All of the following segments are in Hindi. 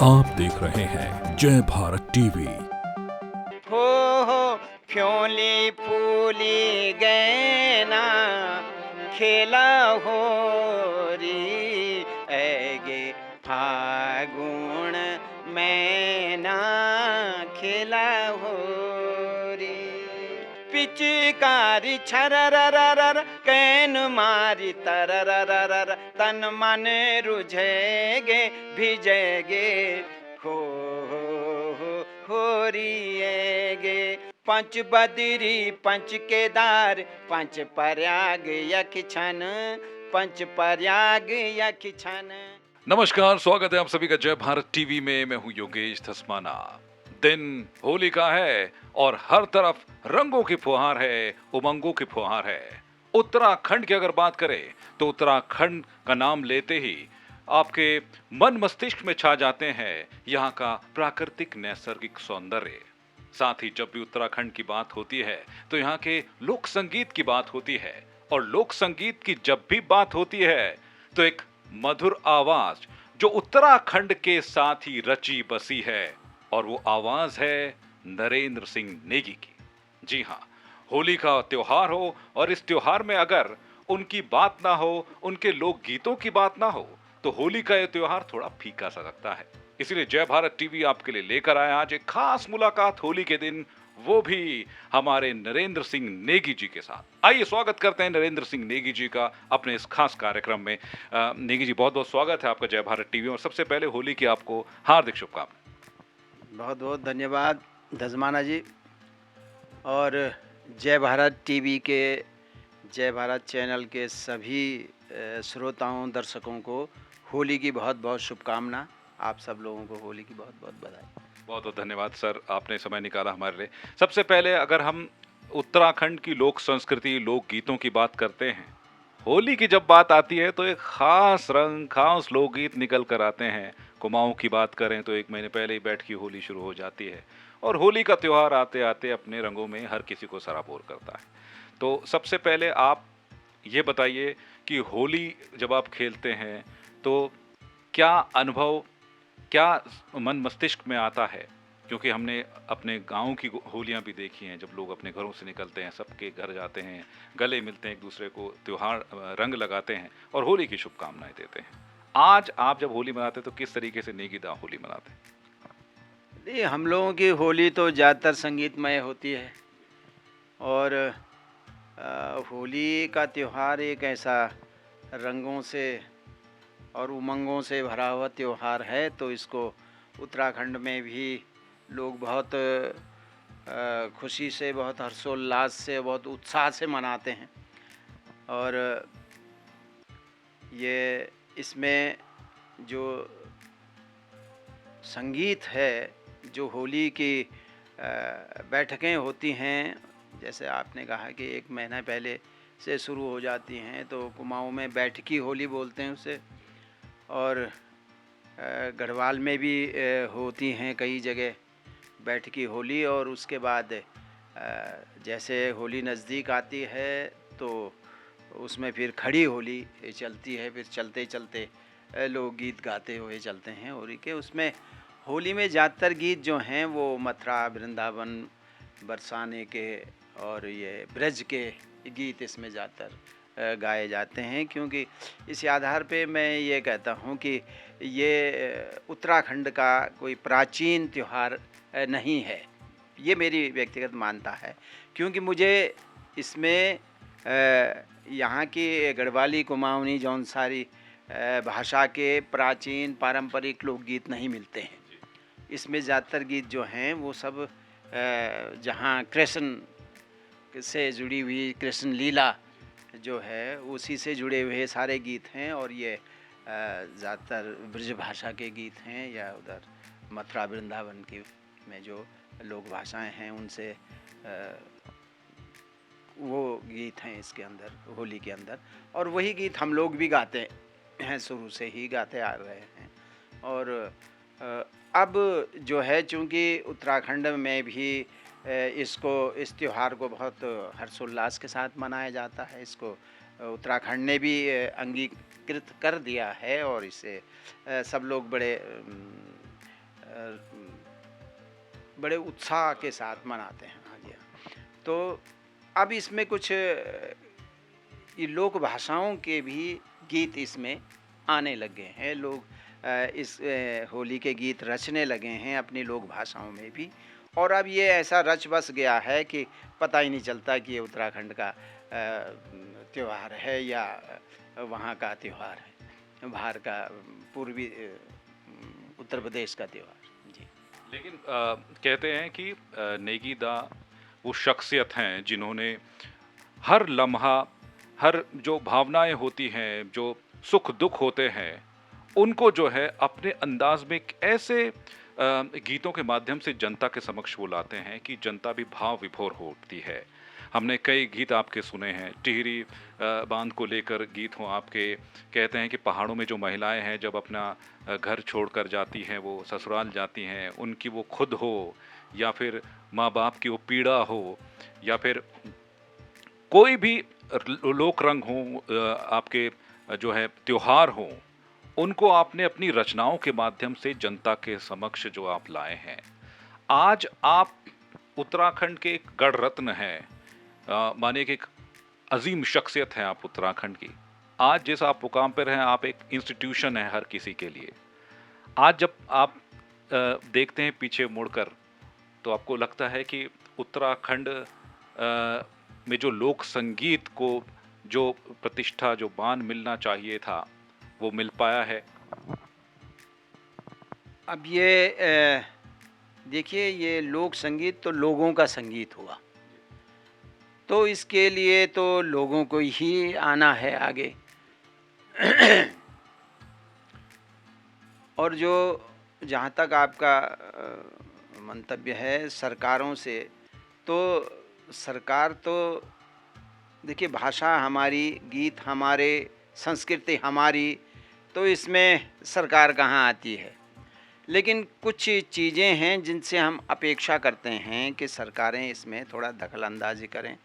आप देख रहे हैं जय भारत टीवी। हो फ्योली फूली गैना खेला हो री ऐगे फागुण मैना खेला हो री पिचकारी छररररर कैन मारी तररररर तन मन रुझेगे भिजेगे हो होरिएगे पंच बदरी पंच केदार पंच प्रयाग यख छन पंच प्रयाग यख छन। नमस्कार, स्वागत है आप सभी का जय भारत टीवी में। मैं हूं योगेश धस्माना। दिन होली का है और हर तरफ रंगों की फुहार है, उमंगों की फुहार है। उत्तराखंड की अगर बात करें तो उत्तराखंड का नाम लेते ही आपके मन मस्तिष्क में छा जाते हैं यहाँ का प्राकृतिक नैसर्गिक सौंदर्य। साथ ही जब भी उत्तराखंड की बात होती है तो यहाँ के लोक संगीत की बात होती है, और लोक संगीत की जब भी बात होती है तो एक मधुर आवाज जो उत्तराखंड के साथ ही रची बसी है, और वो आवाज है नरेंद्र सिंह नेगी की। जी हाँ, होली का त्योहार हो और इस त्योहार में अगर उनकी बात ना हो, उनके लोक गीतों की बात ना हो, तो होली का यह त्योहार थोड़ा फीका सा लगता है। इसीलिए जय भारत टीवी आपके लिए लेकर आया आज एक खास मुलाकात होली के दिन, वो भी हमारे नरेंद्र सिंह नेगी जी के साथ। आइए स्वागत करते हैं नरेंद्र सिंह नेगी जी का अपने इस खास कार्यक्रम में। नेगी जी, बहुत बहुत स्वागत है आपका जय भारत टीवी में, और सबसे पहले होली की आपको हार्दिक शुभकामनाएं। बहुत बहुत धन्यवाद धजमाना जी, और जय भारत टीवी के जय भारत चैनल के सभी श्रोताओं दर्शकों को होली की बहुत बहुत शुभकामना। आप सब लोगों को होली की बहुत बहुत बधाई। बहुत बहुत धन्यवाद सर, आपने समय निकाला हमारे लिए। सबसे पहले अगर हम उत्तराखंड की लोक संस्कृति, लोक गीतों की बात करते हैं, होली की जब बात आती है तो एक खास रंग, खास लोकगीत निकल कर आते हैं। कुमाऊं की बात करें तो 1 महीने पहले ही बैठ की होली शुरू हो जाती है, और होली का त्योहार आते आते अपने रंगों में हर किसी को सराबोर करता है। तो सबसे पहले आप ये बताइए कि होली जब आप खेलते हैं तो क्या अनुभव, क्या मन मस्तिष्क में आता है? क्योंकि हमने अपने गाँव की होलियाँ भी देखी हैं, जब लोग अपने घरों से निकलते हैं, सबके घर जाते हैं, गले मिलते हैं, एक दूसरे को त्योहार रंग लगाते हैं और होली की शुभकामनाएं देते हैं। आज आप जब होली मनाते हैं तो किस तरीके से नेगीदा होली मनाते हैं? ये हम लोगों की होली तो ज़्यादातर संगीतमय होती है, और होली का त्यौहार एक ऐसा रंगों से और उमंगों से भरा हुआ त्यौहार है, तो इसको उत्तराखंड में भी लोग बहुत खुशी से, बहुत हर्षोल्लास से, बहुत उत्साह से मनाते हैं। और ये इसमें जो संगीत है, जो होली की बैठकें होती हैं, जैसे आपने कहा कि 1 महीना पहले से शुरू हो जाती हैं, तो कुमाऊं में बैठकी होली बोलते हैं उसे, और गढ़वाल में भी होती हैं कई जगह बैठकी होली। और उसके बाद जैसे होली नज़दीक आती है तो उसमें फिर खड़ी होली चलती है, फिर चलते चलते लोग गीत गाते हुए चलते हैं होली के। उसमें होली में ज़्यादातर गीत जो हैं वो मथुरा, वृंदावन, बरसाने के और ये ब्रज के गीत इसमें ज़्यादातर गाए जाते हैं, क्योंकि इस आधार पे मैं ये कहता हूँ कि ये उत्तराखंड का कोई प्राचीन त्यौहार नहीं है। ये मेरी व्यक्तिगत मान्यता है, क्योंकि मुझे इसमें यहाँ की गढ़वाली, कुमाऊनी, जौनसारी भाषा के प्राचीन पारंपरिक लोकगीत नहीं मिलते हैं। इसमें ज़्यादातर गीत जो हैं वो सब जहाँ कृष्ण से जुड़ी हुई कृष्ण लीला जो है उसी से जुड़े हुए सारे गीत हैं, और ये ज़्यादातर ब्रज भाषा के गीत हैं, या उधर मथुरा वृंदावन की में जो लोक भाषाएं हैं उनसे वो गीत हैं इसके अंदर, होली के अंदर। और वही गीत हम लोग भी गाते हैं, शुरू से ही गाते आ रहे हैं। और अब जो है, चूँकि उत्तराखंड में भी इस त्यौहार को बहुत हर्षोल्लास के साथ मनाया जाता है। इसको उत्तराखंड ने भी अंगीकृत कर दिया है, और इसे सब लोग बड़े बड़े उत्साह के साथ मनाते हैं। हाँ जी, हाँ। तो अब इसमें कुछ ये लोक भाषाओं के भी गीत इसमें आने लगे हैं। लोग इस होली के गीत रचने लगे हैं अपनी लोक भाषाओं में भी, और अब ये ऐसा रच बस गया है कि पता ही नहीं चलता कि ये उत्तराखंड का त्योहार है या वहाँ का त्योहार है, बाहर का पूर्वी उत्तर प्रदेश का त्योहार। जी। लेकिन कहते हैं कि नेगी दा वो शख्सियत हैं जिन्होंने हर लम्हा, हर जो भावनाएं होती हैं, जो सुख दुख होते हैं, उनको जो है अपने अंदाज में एक ऐसे गीतों के माध्यम से जनता के समक्ष वो लाते हैं कि जनता भी भाव विभोर होती है। हमने कई गीत आपके सुने हैं, टिहरी बांध को लेकर गीत हों आपके। कहते हैं कि पहाड़ों में जो महिलाएं हैं जब अपना घर छोड़कर जाती हैं, वो ससुराल जाती हैं, उनकी वो खुद हो या फिर माँ बाप की वो पीड़ा हो या फिर कोई भी लोक रंग हो, आपके जो है त्योहार हो, उनको आपने अपनी रचनाओं के माध्यम से जनता के समक्ष जो आप लाए हैं। आज आप उत्तराखंड के एक गढ़ रत्न हैं, मानिए कि एक अजीम शख्सियत है आप उत्तराखंड की। आज जिस आप मुकाम पर हैं, आप एक इंस्टीट्यूशन है हर किसी के लिए। आज जब आप देखते हैं पीछे मुड़कर, तो आपको लगता है कि उत्तराखंड में जो लोक संगीत को जो प्रतिष्ठा, जो मान मिलना चाहिए था, वो मिल पाया है? अब ये देखिए, ये लोक संगीत तो लोगों का संगीत हुआ, तो इसके लिए तो लोगों को ही आना है आगे। और जो जहाँ तक आपका मंतव्य है सरकारों से, तो सरकार तो देखिए, भाषा हमारी, गीत हमारे, संस्कृति हमारी, तो इसमें सरकार कहाँ आती है। लेकिन कुछ चीज़ें हैं जिनसे हम अपेक्षा करते हैं कि सरकारें इसमें थोड़ा दखल अंदाजी करें।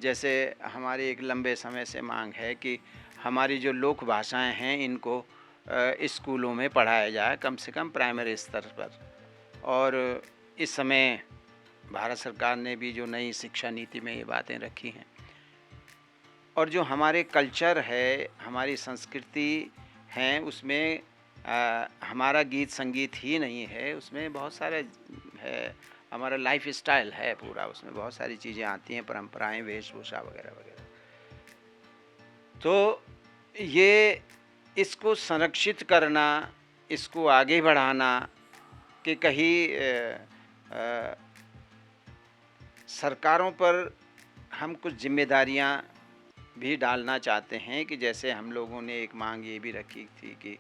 जैसे हमारी एक लंबे समय से मांग है कि हमारी जो लोक भाषाएं हैं इनको स्कूलों में पढ़ाया जाए, कम से कम प्राइमरी स्तर पर। और इस समय भारत सरकार ने भी जो नई शिक्षा नीति में ये बातें रखी हैं, और जो हमारे कल्चर है, हमारी संस्कृति हैं, उसमें हमारा गीत संगीत ही नहीं है, उसमें बहुत सारे है, हमारा लाइफ स्टाइल है पूरा, उसमें बहुत सारी चीज़ें आती हैं, परंपराएं, वेशभूषा वगैरह वगैरह। तो ये इसको संरक्षित करना, इसको आगे बढ़ाना, कि कहीं सरकारों पर हम कुछ जिम्मेदारियां भी डालना चाहते हैं कि जैसे हम लोगों ने एक मांग ये भी रखी थी कि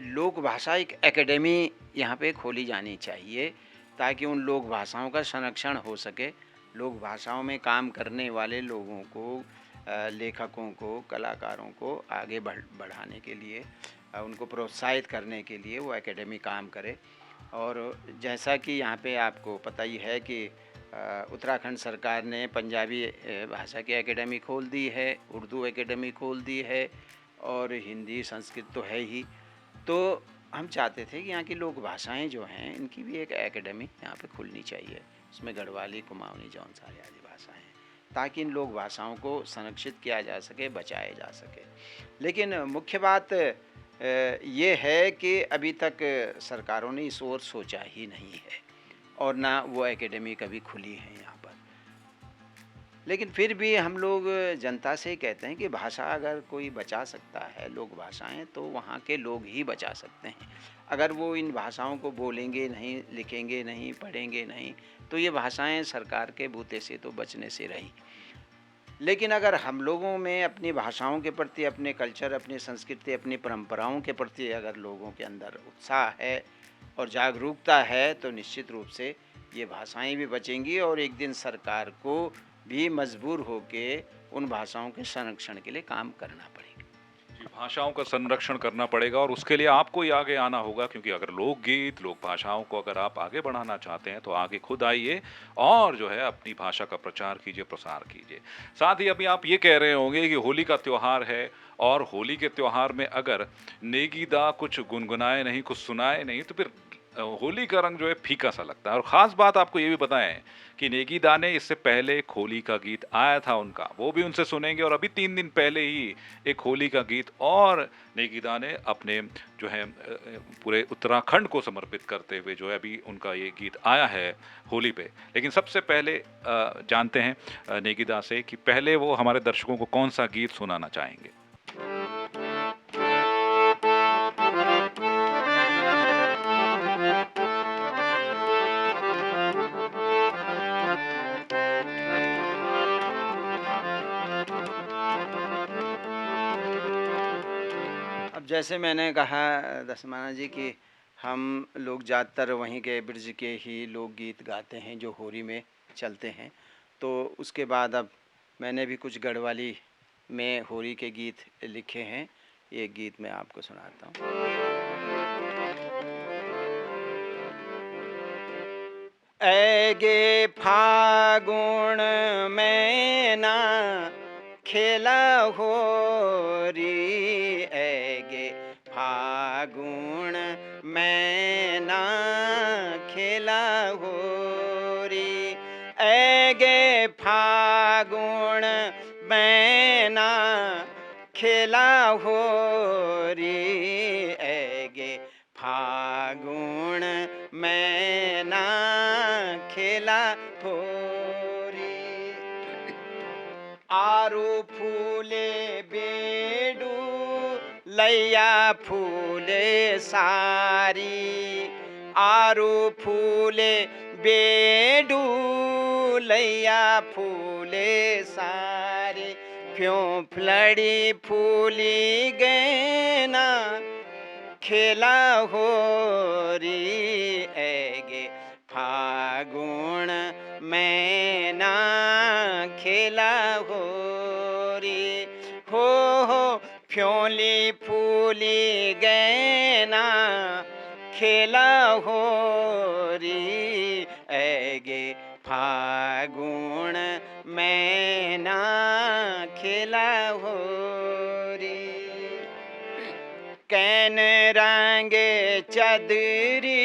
लोक भाषा एक एकेडमी यहाँ पे खोली जानी चाहिए, ताकि उन लोक भाषाओं का संरक्षण हो सके। लोक भाषाओं में काम करने वाले लोगों को, लेखकों को, कलाकारों को आगे बढ़ाने के लिए, उनको प्रोत्साहित करने के लिए वो एकेडमी काम करे। और जैसा कि यहाँ पे आपको पता ही है कि उत्तराखंड सरकार ने पंजाबी भाषा की एकेडमी खोल दी है, उर्दू एकेडमी खोल दी है, और हिंदी संस्कृत तो है ही। तो हम चाहते थे कि यहाँ की लोक भाषाएं जो हैं इनकी भी एक एकेडमी यहाँ पे खुलनी चाहिए। उसमें गढ़वाली, कुमाऊनी, जौनसारी आदि भाषाएं हैं, ताकि इन लोक भाषाओं को संरक्षित किया जा सके, बचाया जा सके। लेकिन मुख्य बात ये है कि अभी तक सरकारों ने इस ओर सोचा ही नहीं है, और ना वो एकेडमी कभी खुली है यहाँ पर। लेकिन फिर भी हम लोग जनता से कहते हैं कि भाषा अगर कोई बचा सकता है, लोक भाषाएं, तो वहाँ के लोग ही बचा सकते हैं। अगर वो इन भाषाओं को बोलेंगे नहीं, लिखेंगे नहीं, पढ़ेंगे नहीं, तो ये भाषाएं सरकार के बूते से तो बचने से रही। लेकिन अगर हम लोगों में अपनी भाषाओं के प्रति, अपने कल्चर, अपनी संस्कृति, अपनी परंपराओं के प्रति अगर लोगों के अंदर उत्साह है और जागरूकता है, तो निश्चित रूप से ये भाषाएं भी बचेंगी, और एक दिन सरकार को भी मजबूर होके उन भाषाओं के संरक्षण के लिए काम करना पड़ेगा। भाषाओं का संरक्षण करना पड़ेगा, और उसके लिए आपको ही आगे आना होगा, क्योंकि अगर लोकगीत, लोक भाषाओं को अगर आप आगे बढ़ाना चाहते हैं तो आगे खुद आइए और जो है अपनी भाषा का प्रचार कीजिए, प्रसार कीजिए। साथ ही अभी आप ये कह रहे होंगे कि होली का त्योहार है और होली के त्योहार में अगर नेगीदा कुछ गुनगुनाए नहीं, कुछ सुनाए नहीं, तो फिर होली का रंग जो है फीका सा लगता है। और ख़ास बात आपको ये भी बताएं कि नेगीदा ने इससे पहले एक होली का गीत आया था उनका, वो भी उनसे सुनेंगे। और अभी 3 दिन पहले ही एक होली का गीत और नेगीदा ने अपने जो है पूरे उत्तराखंड को समर्पित करते हुए जो है अभी उनका ये गीत आया है होली पे। लेकिन सबसे पहले जानते हैं नेगीदा से कि पहले वो हमारे दर्शकों को कौन सा गीत सुनाना चाहेंगे। अब जैसे मैंने कहा दसमाना जी कि हम लोग ज़्यादातर वहीं के ब्रज के ही लोकगीत गाते हैं जो होली में चलते हैं। तो उसके बाद अब मैंने भी कुछ गढ़वाली में होली के गीत लिखे हैं। ये गीत मैं आपको सुनाता हूँ। ऐगे फागुन में ना खेला होरी, ऐगे फागुन में ना खेला होरी, ऐगे फागुन में ना खेला होरी, ऐगे फागुन में ना खेला होरी। आरू फूले बेडू लैया फूले सारी, आरू फूले बेडू लैया फूले सारी, क्यों फलड़ी फूली गैना खेला होरी, ऐगे फागुन में ना खेला होरी। हो फ्योली फूली गैना खेला होरी, ऐगे फागुन में ना खेला होरी। कैन रंगे चदरी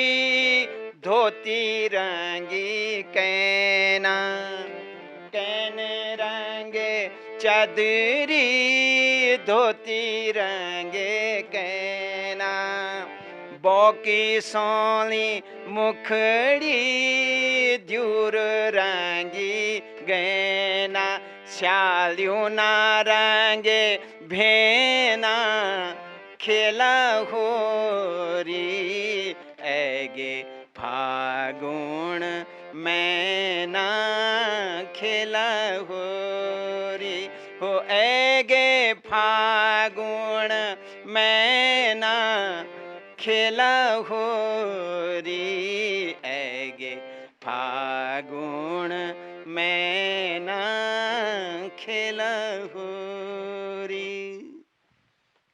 धोती रंगी कैना, कैन रंगे चदरी धोती रंगे कैना, बौकी सोली मुखड़ी द्यूर रंगी गैना, श्यालियों ना रंगे भेना खेला होरी, ऐगे फागुन में ना खेला होरी, हो ऐगे फागुन में ना खेला होरी, ऐगे फागुन में ना खेला होरी।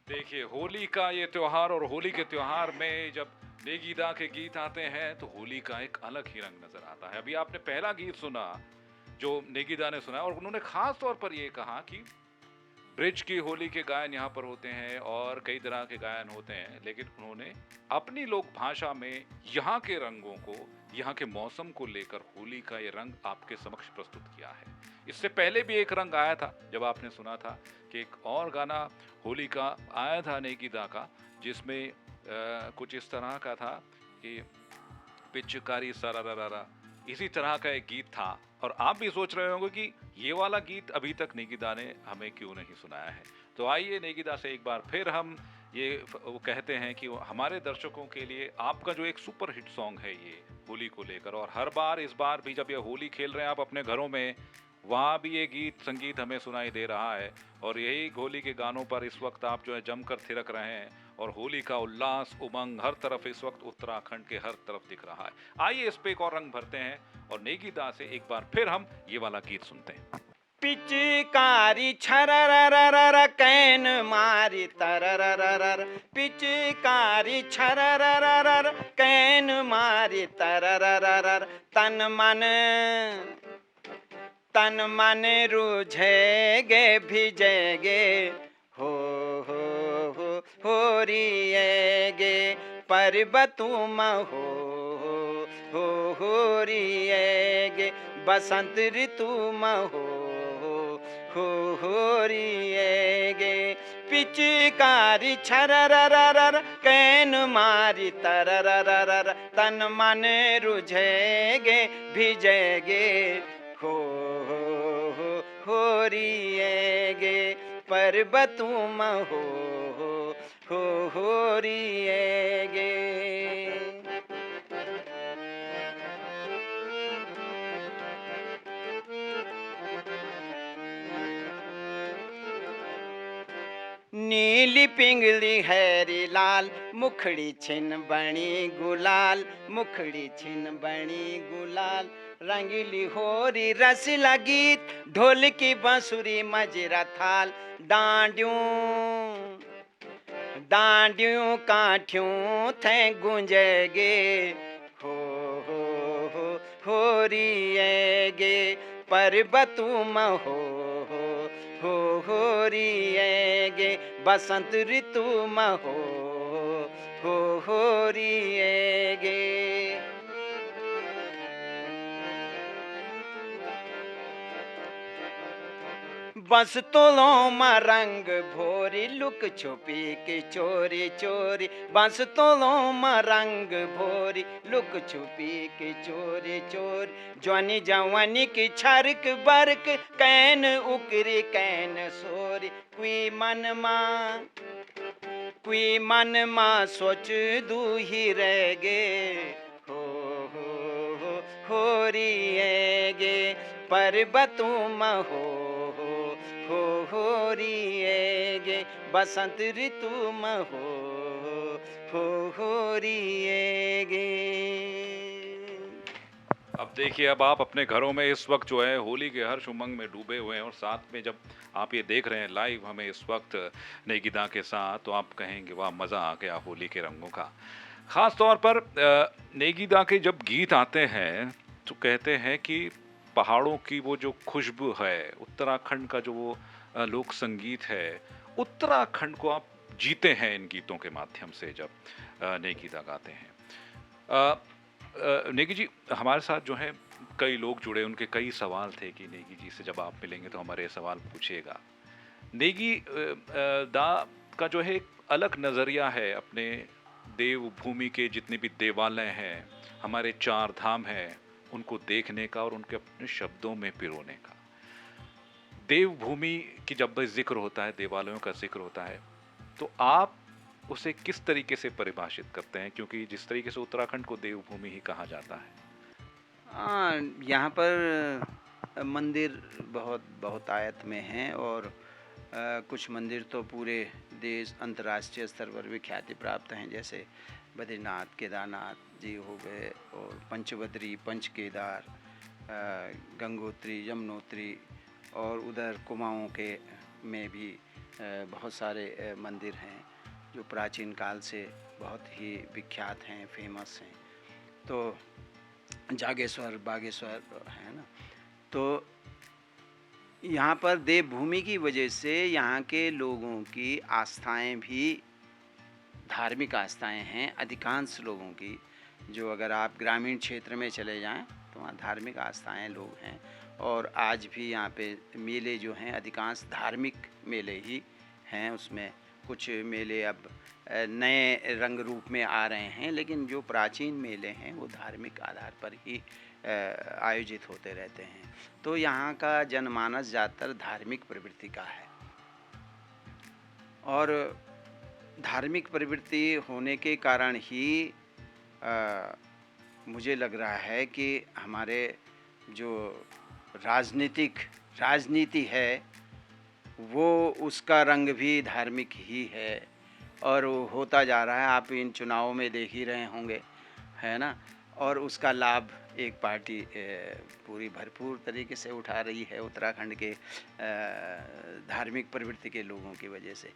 देखिए, होली का ये त्योहार और होली के त्योहार में जब नेगीदा के गीत आते हैं तो होली का एक अलग ही रंग नजर आता है। अभी आपने पहला गीत सुना जो नेगीदा ने सुना और उन्होंने खास तौर पर ये कहा कि ब्रिज की होली के गायन यहाँ पर होते हैं और कई तरह के गायन होते हैं, लेकिन उन्होंने अपनी लोक भाषा में यहाँ के रंगों को, यहाँ के मौसम को लेकर होली का ये रंग आपके समक्ष प्रस्तुत किया है। इससे पहले भी एक रंग आया था जब आपने सुना था कि एक और गाना होली का आया था नेगीदा का, जिसमें कुछ इस तरह का था कि पिचकारी सरारारा, इसी तरह का एक गीत था। और आप भी सोच रहे होंगे कि ये वाला गीत अभी तक नेगीदा ने हमें क्यों नहीं सुनाया है। तो आइए नेगीदा से एक बार फिर हम ये वो कहते हैं कि हमारे दर्शकों के लिए आपका जो एक सुपर हिट सॉन्ग है ये होली को लेकर, और हर बार इस बार भी जब ये होली खेल रहे हैं आप अपने घरों में, वहाँ भी ये गीत संगीत हमें सुनाई दे रहा है। और यही होली के गानों पर इस वक्त आप जो है जमकर थिरक रहे हैं और होली का उल्लास उमंग हर तरफ इस वक्त उत्तराखंड के हर तरफ दिख रहा है। आइए इस पे एक और रंग भरते हैं और नेगीदा से एक बार फिर हम ये वाला गीत सुनते हैं। पिचकारी छररररर कैन मारी तररररर, पिचकारी छररररर कैन मारी तररररर, तन मन रुझेगे भिजेगे हो होरिएगे पर्वतुम होरिएगे बसंत ऋतुम होरिएगे पिचकारी छररररर कैन मारी तररररर तन मन रुझेगे भिजेगे हो होरिएगे पर्वतुम होरिएगे। नीली पिंगली हैरी लाल मुखड़ी छिन बणी गुलाल मुखड़ी छिन बणी गुलाल रंगीली होरी रसीला गीत ढोल की बांसुरी मजरा थाल डांडियों डांडियों काठियों थे गूंजेगे हो होरिएगे पर्वतुम होरिएगे बसंत ऋतुम होरिएगे। बस तोलों में रंग भोरी लुक छुपी की चोरी चोरी बस तोलों में रंग भोरी लुक छुपी की चोरी चोरी जवानी जवानी की छरक बरक कैन उकरी कैन सोरी कोई मन माँ सोच दूही रह गे होरिएगे पर्वतुम होरिएगे बसंत ऋतुम होरिएगे। अब देखिए, अब आप अपने घरों में इस वक्त जो है होली के हर्ष उमंग में डूबे हुए हैं और साथ में जब आप ये देख रहे हैं लाइव हमें इस वक्त नेगीदा के साथ, तो आप कहेंगे वाह मज़ा आ गया होली के रंगों का। ख़ास तौर पर नेगीदा के जब गीत आते हैं तो कहते हैं कि पहाड़ों की वो जो खुशबू है, उत्तराखंड का जो वो लोक संगीत है, उत्तराखंड को आप जीते हैं इन गीतों के माध्यम से जब नेगीदा गाते हैं। नेगी जी, हमारे साथ जो है कई लोग जुड़े, उनके कई सवाल थे कि नेगी जी से जब आप मिलेंगे तो हमारे सवाल पूछिएगा। नेगी दा का जो है एक अलग नज़रिया है अपने देवभूमि के जितने भी देवालय हैं, हमारे 4 धाम हैं, उनको देखने का और उनके अपने शब्दों में पिरोने का। देवभूमि की जब भी जिक्र होता है, देवालयों का जिक्र होता है, तो आप उसे किस तरीके से परिभाषित करते हैं, क्योंकि जिस तरीके से उत्तराखंड को देवभूमि ही कहा जाता है? यहाँ पर मंदिर बहुत बहुतायत में हैं और कुछ मंदिर तो पूरे देश अंतर्राष्ट्रीय स्तर पर भी ख्याति प्राप्त हैं, जैसे बद्रीनाथ केदारनाथ जी हो गए और पंचबद्री पंचकेदार गंगोत्री यमुनोत्री और उधर कुमाऊं के में भी बहुत सारे मंदिर हैं जो प्राचीन काल से बहुत ही विख्यात हैं, फेमस हैं। तो जागेश्वर बागेश्वर है ना, तो यहाँ पर देवभूमि की वजह से यहाँ के लोगों की आस्थाएं भी धार्मिक आस्थाएं हैं। अधिकांश लोगों की, जो अगर आप ग्रामीण क्षेत्र में चले जाएं तो वहाँ धार्मिक आस्थाएं लोग हैं और आज भी यहाँ पे मेले जो हैं अधिकांश धार्मिक मेले ही हैं। उसमें कुछ मेले अब नए रंग रूप में आ रहे हैं, लेकिन जो प्राचीन मेले हैं वो धार्मिक आधार पर ही आयोजित होते रहते हैं। तो यहाँ का जनमानस ज़्यादातर धार्मिक प्रवृत्ति का है और धार्मिक प्रवृत्ति होने के कारण ही मुझे लग रहा है कि हमारे जो राजनीति है वो उसका रंग भी धार्मिक ही है और वो होता जा रहा है। आप इन चुनावों में देख ही रहे होंगे, है ना, और उसका लाभ एक पार्टी पूरी भरपूर तरीके से उठा रही है उत्तराखंड के धार्मिक प्रवृत्ति के लोगों की वजह से।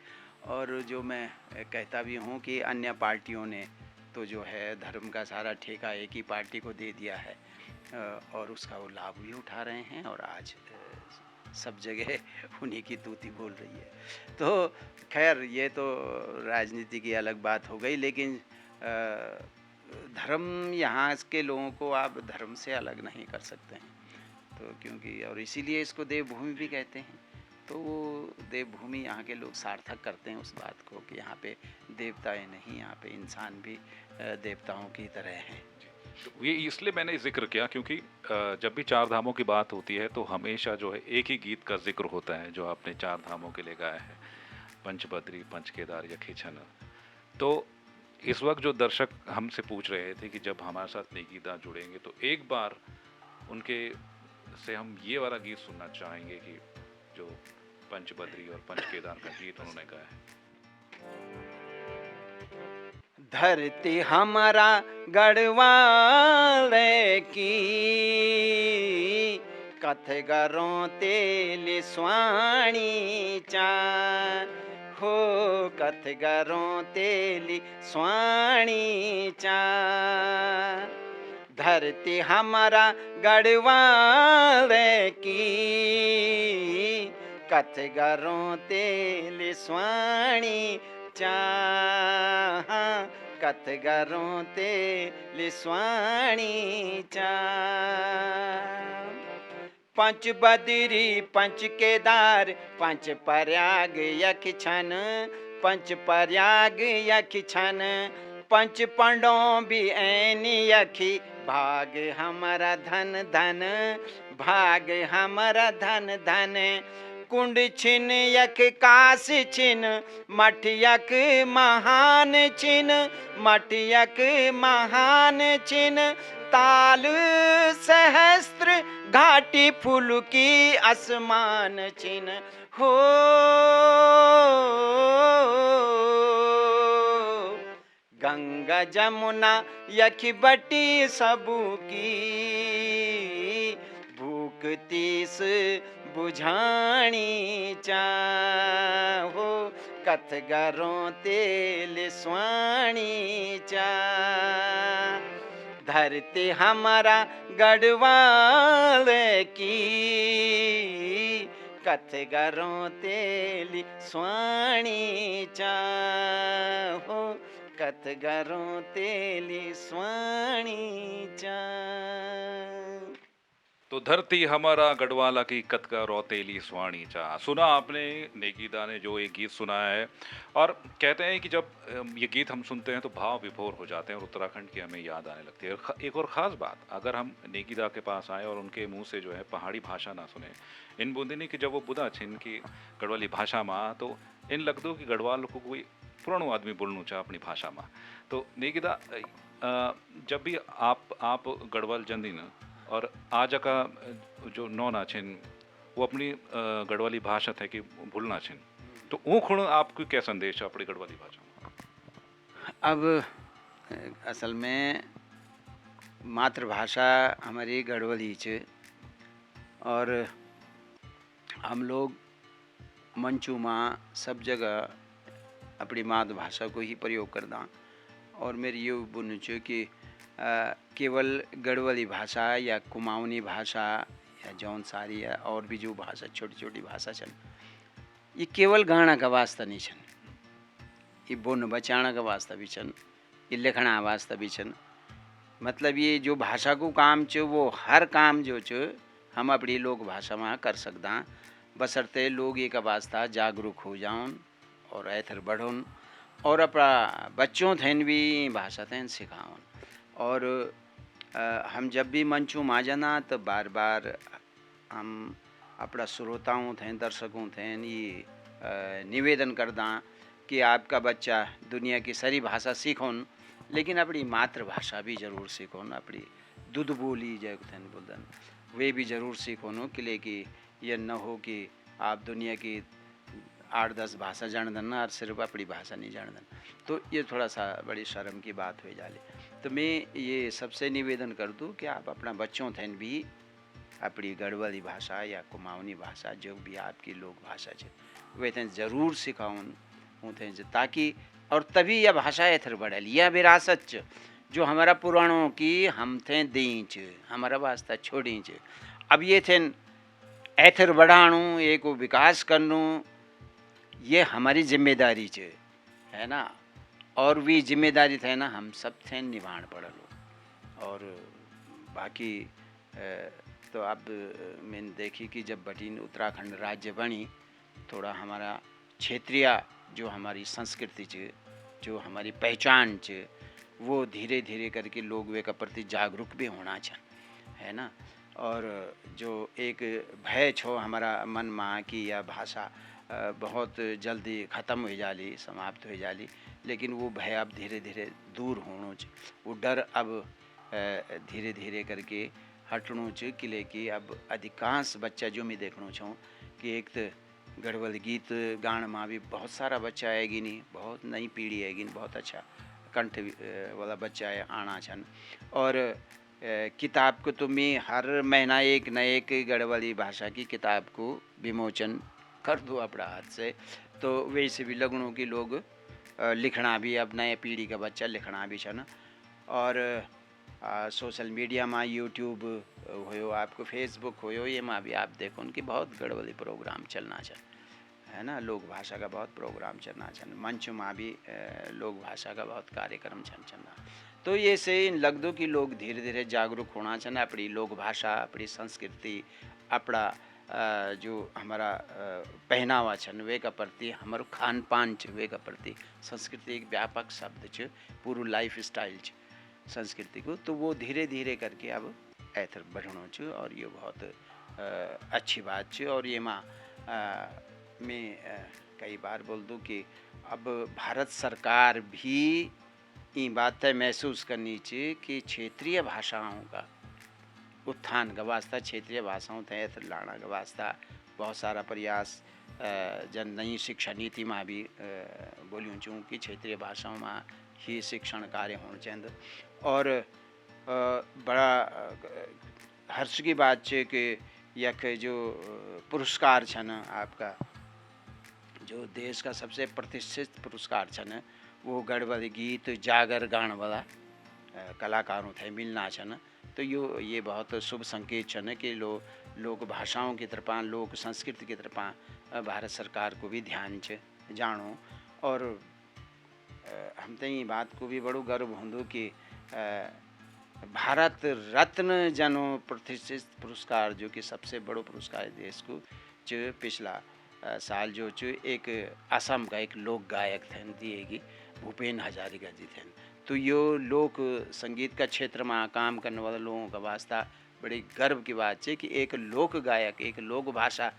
और जो मैं कहता भी हूँ कि अन्य पार्टियों ने तो जो है धर्म का सारा ठेका एक ही पार्टी को दे दिया है और उसका वो लाभ भी उठा रहे हैं और आज सब जगह उन्हीं की तूती बोल रही है। तो खैर ये तो राजनीति की अलग बात हो गई, लेकिन धर्म, यहाँ के लोगों को आप धर्म से अलग नहीं कर सकते हैं। तो क्योंकि और इसीलिए इसको देवभूमि भी कहते हैं। तो वो देवभूमि यहाँ के लोग सार्थक करते हैं उस बात को कि यहाँ पे देवताएं नहीं, यहाँ पे इंसान भी देवताओं की तरह हैं। तो ये इसलिए मैंने जिक्र किया क्योंकि जब भी चार धामों की बात होती है तो हमेशा जो है एक ही गीत का जिक्र होता है जो आपने चार धामों के लिए गाया है, पंच बद्री, पंच केदार, यक्षिछन। तो इस वक्त जो दर्शक हमसे पूछ रहे थे कि जब हमारे साथ नेगीदा जुड़ेंगे तो एक बार उनके से हम ये वाला गीत सुनना चाहेंगे कि जो पंच बद्री और पंच केदार का गीत उन्होंने गाया है। धरती हमारा गढ़वाल की, कथगरों तेल स्वाणी चान हो, कथगरों तेल स्वाणी चान। धरती हमारा गढ़वाल की, कथगरों तेल स्वाणी चाह, कथगरों तेल स्वाणी चाह। पंच बद्री पंच केदार पंच प्रयाग यक्षिछन, पंच प्रयाग यक्षिछन, पंच पंडों भी ऐन यखी, भाग हमारा धन धन, भाग हमारा धन धन। कुंड छिन यख काश छिन, मठ यक महान छिन, मठ यक महान छिन। ताल सहस्त्र घाटी फूल की आसमान छिन हो, गंगा जमुना यखी बटी सबू की, भूख तीस बुझाणी चाहो, कथगरों तेल स्वाणी चा। धरती हमारा गढ़वाल की, कथगरों तेल स्वाणी चाहो, कथगरों तेल स्वाणी चा। तो धरती हमारा गढ़वाला की कतका रौतेली स्वाणी चा। सुना आपने नेगीदा ने जो ये गीत सुनाया है, और कहते हैं कि जब ये गीत हम सुनते हैं तो भाव विभोर हो जाते हैं और उत्तराखंड की हमें याद आने लगती है। एक और ख़ास बात, अगर हम नेगीदा के पास आए और उनके मुंह से जो है पहाड़ी भाषा ना सुने, इन बूंदिनी की जब वो बुदा छिन की गढ़वाली भाषा में, तो इन लगदो कि गढ़वाल को कोई पुरानो आदमी बोलना चाह अपनी भाषा में। तो नेगीदा जब भी आप गढ़वाल जंदी न और आज का जो नौ नाचिन वो अपनी गढ़वाली भाषा थे कि भूलना छिन, तो वो खुण आपको क्या संदेश है अपनी गढ़वाली भाषा में? अब असल में मातृभाषा हमारी गढ़वाली च, और हम लोग मंचू माँ सब जगह अपनी मातृभाषा को ही प्रयोग करदा। और मेरी ये बुन च कि केवल गढ़वाली भाषा या कुमाऊनी भाषा या जौनसारी या और भी जो भाषा छोटी छोटी भाषा छन, ये केवल गाना का वास्ता नहीं छन, ये बोन बचाना का वास्ता भी छन, ये लिखना वास्ता भी छन। मतलब ये जो भाषा को काम च वो हर काम जो च हम अपनी लोक भाषा में कर सकदा, बशर्ते लोग एक वास्ता जागरूक हो जाउन और ऐथर बढ़ुन और अपना बच्चों थैन भी भाषा थैन सिखाउन। और हम जब भी मंचू मा जाना तो बार बार हम अपना श्रोताओं थे दर्शकों थे ये निवेदन करदा कि आपका बच्चा दुनिया की सारी भाषा सीखोन, लेकिन अपनी मातृभाषा भी जरूर सीखोन, अपनी दूध बोली जय थे बोलदन वे भी जरूर सीखोन, कि लेकि यह न हो कि आप दुनिया की 8-10 भाषा जान दन और सिर्फ अपनी भाषा नहीं जान दन, तो ये थोड़ा सा बड़ी शर्म की बात हो जाले। तो मैं ये सबसे निवेदन कर दूँ कि आप अपना बच्चों थे भी अपनी गढ़वाली भाषा या कुमाऊनी भाषा जो भी आपकी लोक भाषा है वे थे जरूर सिखाउन थे, ताकि और तभी यह भाषा एथर बढ़ल। यह विरासत जो हमारा पुराणों की हम थे दीच हमारा वास्ता छोड़ी च। अब ये थे एथर बढ़ाणु एक विकास करनु ये हमारी जिम्मेदारी च है ना। और भी जिम्मेदारी थे ना हम सब थे निभाण पड़लो। और बाकी तो अब मैंने देखी कि जब बटीन उत्तराखंड राज्य बनी थोड़ा हमारा क्षेत्रीय जो हमारी संस्कृति च जो हमारी पहचान च वो धीरे धीरे करके लोग वे का प्रति जागरूक भी होना चाहिए है ना। और जो एक भय छो हमारा मन माँ की या भाषा बहुत जल्दी ख़त्म हो जाली समाप्त हो जाली, लेकिन वो भय अब धीरे धीरे दूर होनो च वो डर अब धीरे धीरे करके हटणो च किले कि अब अधिकांश बच्चा जो मैं देखना चाहूँ कि एक तो गढ़वाली गीत गान में भी बहुत सारा बच्चा आएगी नहीं, बहुत नई पीढ़ी आएगी नहीं, बहुत अच्छा कंठ वाला बच्चा है आना छन। और किताब को तो मैं हर महीना एक न एक गढ़वाली भाषा की किताब को विमोचन कर दूँ अपना हाथ से। तो वैसे भी लगनों कि लोग लिखना भी अब नए पीढ़ी का बच्चा लिखना भी छन। और सोशल मीडिया में यूट्यूब हो आपको फेसबुक हो ये में भी आप देखो उनकी बहुत गढ़वाली प्रोग्राम चलना छन है ना। लोक भाषा का बहुत प्रोग्राम चलना छन, मंच में भी लोक भाषा का बहुत कार्यक्रम छन चलना। तो ये से लग दो कि लोग धीरे धीरे जागरूक होना छन अपनी लोक भाषा अपनी संस्कृति अपना जो हमारा पहनावा छन वे का प्रति हमारो खान पान च वे का प्रति संस्कृति एक व्यापक शब्द च पूरा लाइफ स्टाइल च संस्कृति को। तो वो धीरे धीरे करके अब ऐथर बढ़नो च और ये बहुत अच्छी बात च। और ये माँ मैं कई बार बोल दूँ कि अब भारत सरकार भी ये बात तय महसूस करनी चाहिए कि क्षेत्रीय भाषाओं का उत्थान का वास्ता क्षेत्रीय भाषाओं तय लाना का वास्ता बहुत सारा प्रयास जन नई शिक्षा नीति में भी बोलूँ चूँ कि क्षेत्रीय भाषाओं में ही शिक्षण कार्य होना चाहिए। और बड़ा हर्ष की बात है कि यख जो पुरस्कार छन आपका जो देश का सबसे प्रतिष्ठित पुरस्कार छन वो गढ़वाली गीत जागर गान वाला कलाकारों थे मिलना छन। तो ये बहुत शुभ संकेत छन कि लोक भाषाओं की तरफ लोक संस्कृति की तरफ भारत सरकार को भी ध्यान छ जानो। और हम तो ये बात को भी बड़ो गर्व होंदो कि भारत रत्न जनो प्रतिष्ठित पुरस्कार जो कि सबसे बड़ो पुरस्कार देश को जो पिछला साल जो एक असम का एक लोक गायक थे दिएगी भूपेन हजारिका जी थे। तो यो लोक संगीत का क्षेत्र में काम करने वाले लोगों का वास्ता बड़ी गर्व की बात है कि एक लोक गायक एक लोक भाषा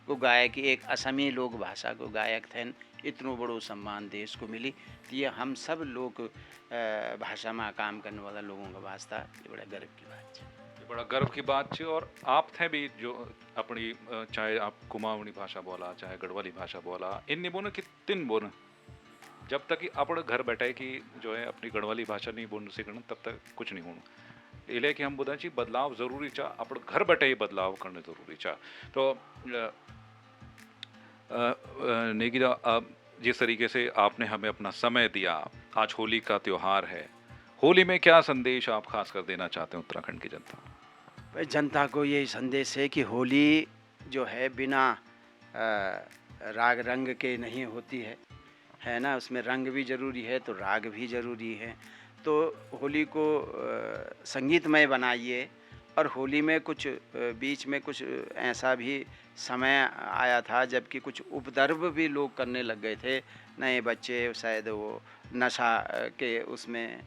को गायक एक असमी लोक भाषा को गायक थे इतनो बड़ो सम्मान देश को मिली। तो ये हम सब लोक भाषा में काम करने वाला लोगों का वास्ता ये बड़ा गर्व की बात है। ये बड़ा गर्व की बात है। और आप थे भी जो अपनी चाहे आप कुमाऊनी भाषा बोला चाहे गढ़वाली भाषा बोला इन बोने कि तीन बोने जब तक कि अपने घर बैठे कि जो है अपनी गढ़वाली भाषा नहीं बोलना सीखना तब तक कुछ नहीं होना। इसलिए कि हम बोलते हैं बदलाव ज़रूरी चा अपने घर बैठे ही बदलाव करने ज़रूरी चा। तो नेगिदा जिस तरीके से आपने हमें अपना समय दिया, आज होली का त्यौहार है, होली में क्या संदेश आप खास कर देना चाहते हैं उत्तराखंड की जनता? भाई जनता को यही संदेश है कि होली जो है बिना राग रंग के नहीं होती है ना। उसमें रंग भी ज़रूरी है तो राग भी ज़रूरी है। तो होली को संगीतमय बनाइए। और होली में कुछ बीच में कुछ ऐसा भी समय आया था जबकि कुछ उपद्रव भी लोग करने लग गए थे, नए बच्चे शायद वो नशा के उसमें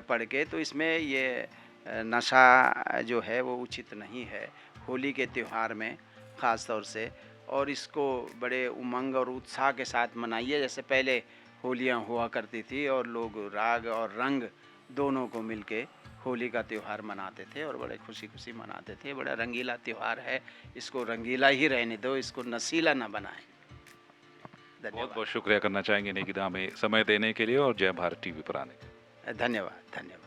पड़ के। तो इसमें ये नशा जो है वो उचित नहीं है होली के त्यौहार में ख़ास तौर से। और इसको बड़े उमंग और उत्साह के साथ मनाइए जैसे पहले होलियाँ हुआ करती थी और लोग राग और रंग दोनों को मिलके होली का त्यौहार मनाते थे और बड़े खुशी खुशी मनाते थे। बड़ा रंगीला त्यौहार है, इसको रंगीला ही रहने दो, इसको नशीला ना बनाएं। बहुत बहुत शुक्रिया करना चाहेंगे निकिता हमें समय देने के लिए और जय भारत टीवी पर आने के। धन्यवाद धन्यवाद।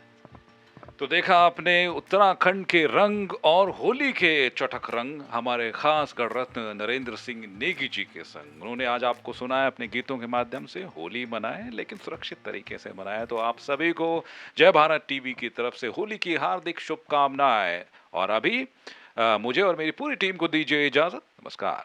तो देखा आपने उत्तराखंड के रंग और होली के चटक रंग हमारे खास गणरत्न नरेंद्र सिंह नेगी जी के संग। उन्होंने आज आपको सुनाया अपने गीतों के माध्यम से होली मनाए लेकिन सुरक्षित तरीके से मनाए। तो आप सभी को जय भारत टीवी की तरफ से होली की हार्दिक शुभकामनाएं। और अभी मुझे और मेरी पूरी टीम को दीजिए इजाजत। नमस्कार।